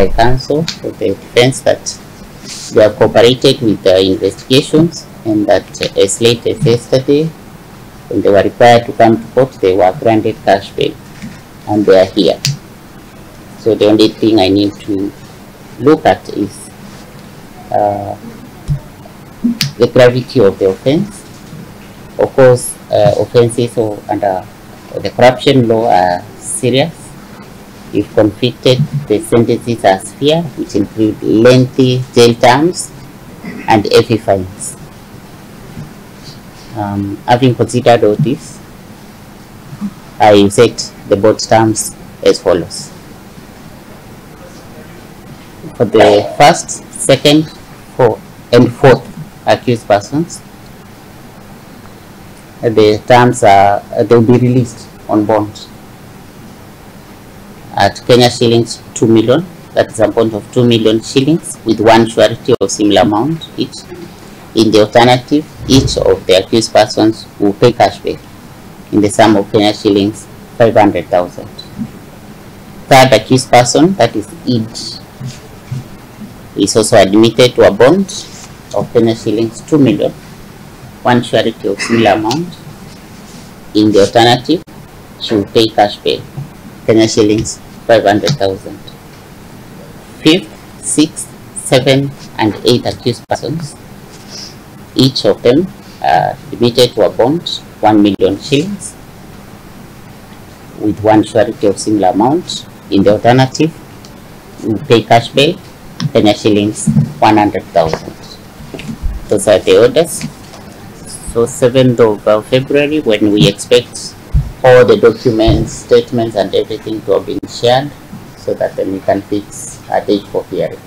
by counsel for the defense that they have cooperated with the investigations, and that as late as yesterday, when they were required to come to court, they were granted cash bail, and they are here. So the only thing I need to look at is the gravity of the offense. Of course, offenses under the corruption law are serious. If convicted, the sentences are severe, which include lengthy jail terms and heavy fines. Having considered all this, I set the board terms as follows. For the first, second, and fourth accused persons, the terms are they will be released on bond at Kenya shillings 2 million. That is a bond of 2 million shillings with one surety of similar amount each. In the alternative, each of the accused persons will pay cash bail in the sum of Kenya shillings 500,000. Third accused person, that is each, is also admitted to a bond of Kenya shillings 2 million, one surety of similar amount. In the alternative, she will pay cash bail, Kenya shillings 500,000. Fifth, sixth, seventh, and eighth accused persons, each of them are admitted to a bond 1 million shillings with one surety of similar amount. In the alternative, we pay cash bail, Kenya shillings 100,000. Those are the orders. So 7th of February, when we expect all the documents, statements, and everything to have been shared, so that then we can fix a date for hearing.